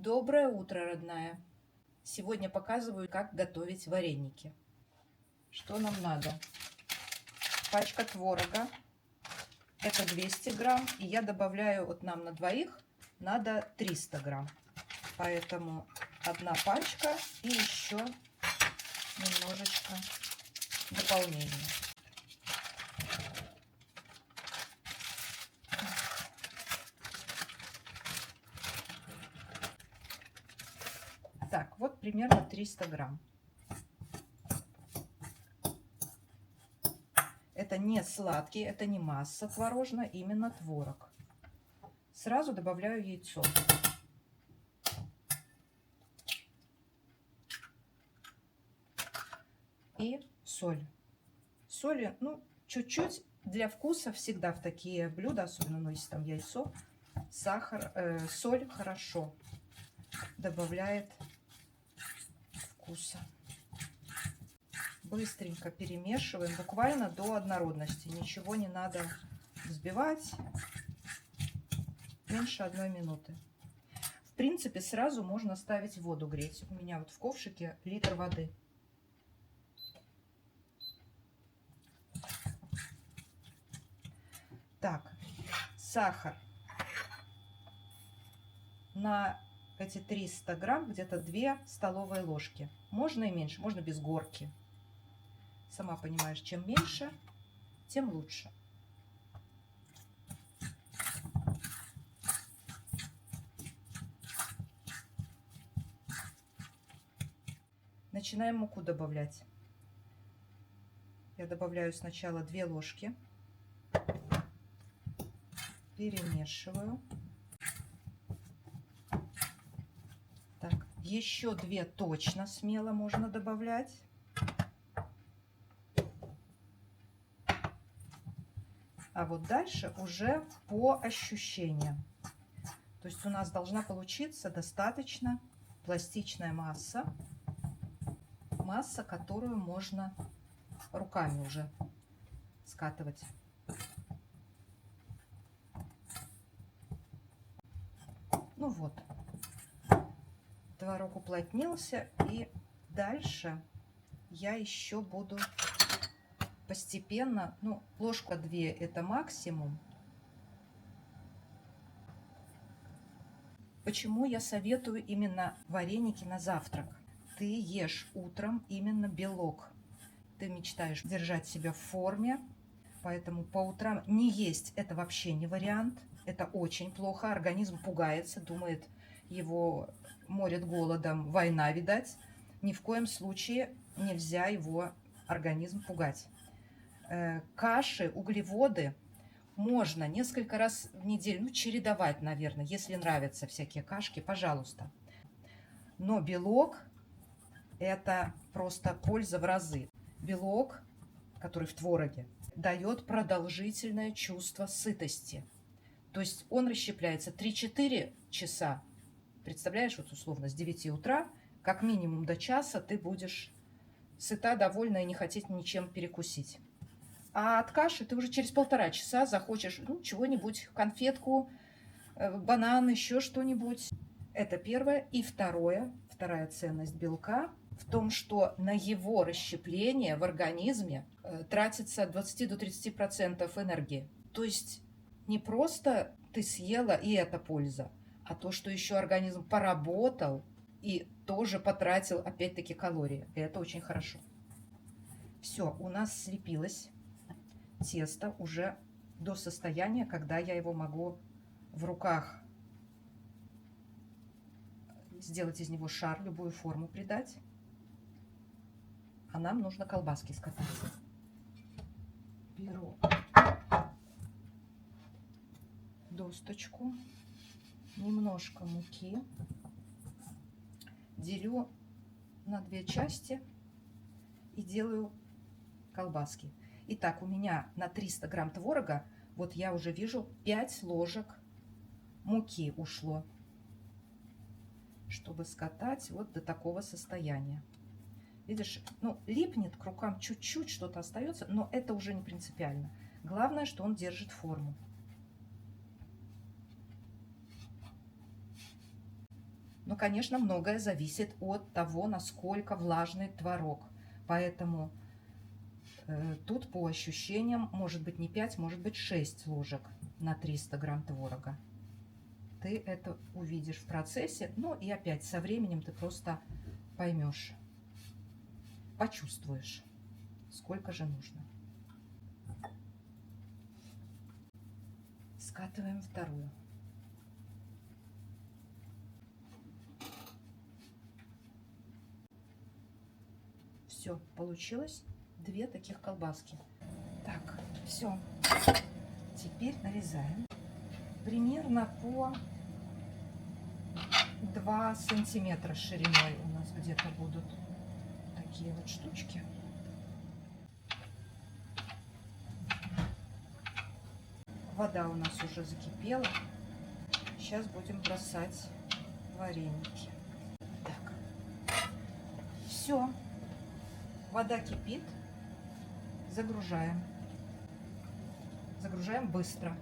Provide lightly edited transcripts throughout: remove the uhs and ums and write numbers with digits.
Доброе утро, родная! Сегодня показываю, как готовить вареники. Что нам надо? Пачка творога, это 200 грамм, и я добавляю, вот нам на двоих надо 300 грамм. Поэтому одна пачка и еще немножечко дополнения. Так, вот примерно 300 грамм. Это не сладкий, это не масса творожная, именно творог. Сразу добавляю яйцо. И соль. Соли, ну, чуть-чуть для вкуса всегда в такие блюда, особенно, ну, если там яйцо, сахар, соль хорошо добавляет вкуса. Быстренько перемешиваем, буквально до однородности. Ничего не надо взбивать. Меньше 1 минуты. В принципе, сразу можно ставить воду греть. У меня вот в ковшике литр воды. Так, сахар. На эти 300 грамм где-то 2 столовые ложки. Можно и меньше, можно без горки. Сама понимаешь, чем меньше, тем лучше. Начинаем муку добавлять. Я добавляю сначала 2 ложки. Перемешиваю. Так, еще 2 точно смело можно добавлять. А вот дальше уже по ощущениям. То есть у нас должна получиться достаточно пластичная масса. Масса, которую можно руками уже скатывать. Ну вот. Творог уплотнился. И дальше я еще буду постепенно, ну, ложка 2 это максимум. Почему я советую именно вареники на завтрак? Ты ешь утром именно белок. Ты мечтаешь держать себя в форме, поэтому по утрам не есть это вообще не вариант. Это очень плохо. Организм пугается, думает, его морит голодом, война, видать. Ни в коем случае нельзя его организм пугать. Каши, углеводы можно несколько раз в неделю, ну, чередовать, наверное, если нравятся всякие кашки, пожалуйста. Но белок – это просто польза в разы. Белок, который в твороге, дает продолжительное чувство сытости. То есть он расщепляется 3-4 часа. Представляешь, вот условно с 9 утра, как минимум до часа ты будешь сыта, довольна и не хотеть ничем перекусить. А от каши ты уже через 1,5 часа захочешь, ну, чего-нибудь, конфетку, банан, еще что-нибудь. Это первое. И вторая ценность белка в том, что на его расщепление в организме тратится от 20 до 30% энергии. То есть не просто ты съела, и это польза, а то, что еще организм поработал и тоже потратил, опять-таки, калории. И это очень хорошо. Все, у нас слепилось тесто уже до состояния, когда я его могу в руках сделать из него шар, любую форму придать. А нам нужно колбаски скатать. Беру досточку, немножко муки, делю на 2 части и делаю колбаски. Итак, у меня на 300 грамм творога, вот я уже вижу, 5 ложек муки ушло, чтобы скатать вот до такого состояния. Видишь, ну, липнет к рукам чуть-чуть, что-то остается, но это уже не принципиально. Главное, что он держит форму. Но, конечно, многое зависит от того, насколько влажный творог. Поэтому тут по ощущениям может быть не 5, может быть 6 ложек на 300 грамм творога. Ты это увидишь в процессе. Ну и опять со временем ты просто поймешь, почувствуешь, сколько же нужно. Скатываем вторую. Все, получилось 2 таких колбаски. Так, все. Теперь нарезаем примерно по 2 сантиметра шириной у нас где-то будут такие вот штучки. Вода у нас уже закипела. Сейчас будем бросать вареники. Так, все. Вода кипит. Загружаем. Загружаем быстро.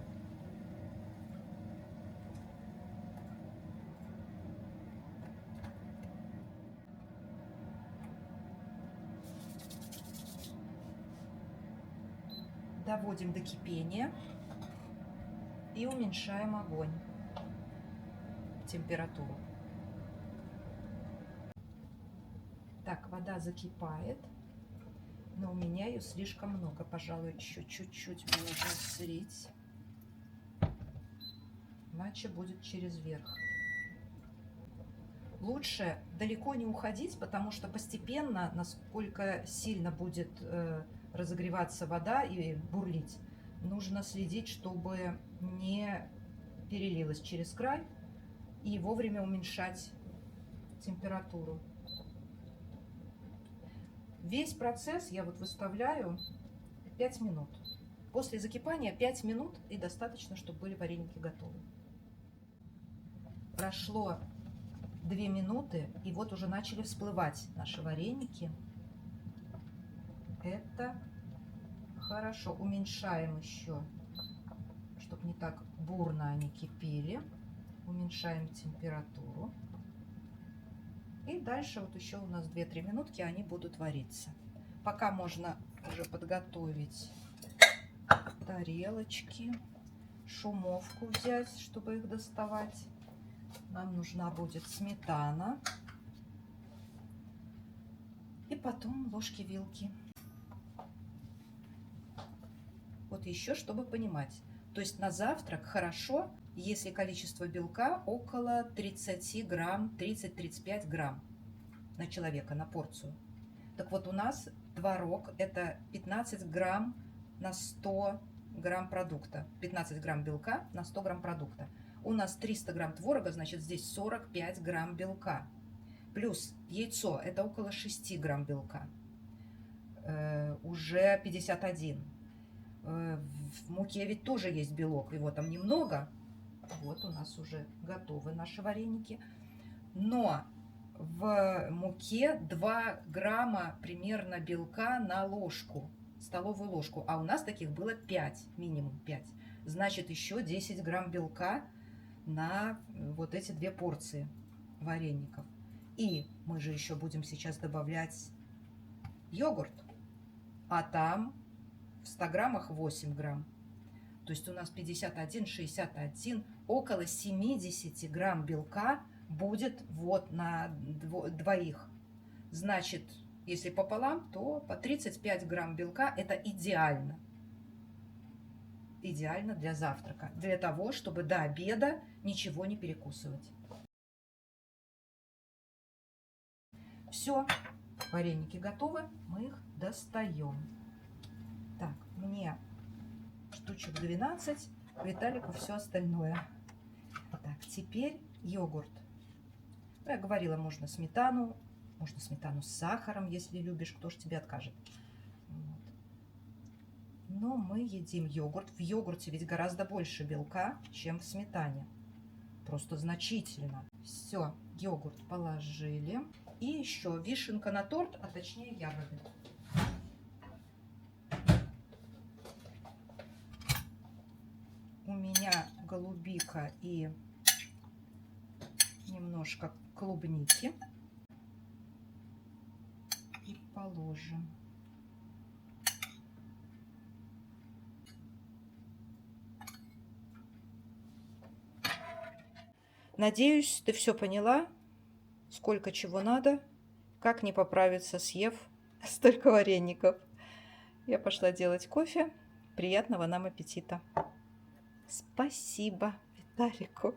Доводим до кипения и уменьшаем огонь, температуру. Так, вода закипает, но у меня ее слишком много. Пожалуй, еще чуть-чуть можно слить, иначе будет через верх. Лучше далеко не уходить, потому что постепенно, насколько сильно будет разогреваться вода и бурлить, нужно следить, чтобы не перелилось через край, и вовремя уменьшать температуру. Весь процесс я вот выставляю 5 минут. После закипания 5 минут и достаточно, чтобы были вареники готовы. Прошло 2 минуты, и вот уже начали всплывать наши вареники. Это хорошо. Уменьшаем еще, чтобы не так бурно они кипели. Уменьшаем температуру. И дальше вот еще у нас 2-3 минутки они будут вариться. Пока можно уже подготовить тарелочки, шумовку взять, чтобы их доставать. Нам нужна будет сметана. И потом ложки-вилки. Вот еще, чтобы понимать. То есть на завтрак хорошо, если количество белка около 30 грамм, 30-35 грамм на человека, на порцию. Так вот у нас творог это 15 грамм на 100 грамм продукта. 15 грамм белка на 100 грамм продукта. У нас 300 грамм творога, значит здесь 45 грамм белка. Плюс яйцо это около 6 грамм белка. Уже 51. В муке ведь тоже есть белок, его там немного. Вот у нас уже готовы наши вареники. Но в муке 2 грамма примерно белка на ложку, столовую ложку. А у нас таких было 5, минимум 5. Значит, еще 10 грамм белка на вот эти 2 порции вареников. И мы же еще будем сейчас добавлять йогурт. А там в 100 граммах 8 грамм. То есть у нас 51, 61, около 70 грамм белка будет вот на двоих. Значит, если пополам, то по 35 грамм белка это идеально. Идеально для завтрака. Для того, чтобы до обеда ничего не перекусывать. Все, вареники готовы, мы их достаем. Так, мне штучек 12, Виталику все остальное. Так, теперь йогурт. Я говорила, можно сметану с сахаром, если любишь, кто ж тебе откажет. Вот. Но мы едим йогурт. В йогурте ведь гораздо больше белка, чем в сметане. Просто значительно. Все, йогурт положили. И еще вишенка на торт, а точнее ягоды. У меня голубика и немножко клубники и положим. Надеюсь, ты все поняла, сколько чего надо, как не поправиться, съев столько вареников. Я пошла делать кофе. Приятного нам аппетита. Спасибо Виталику.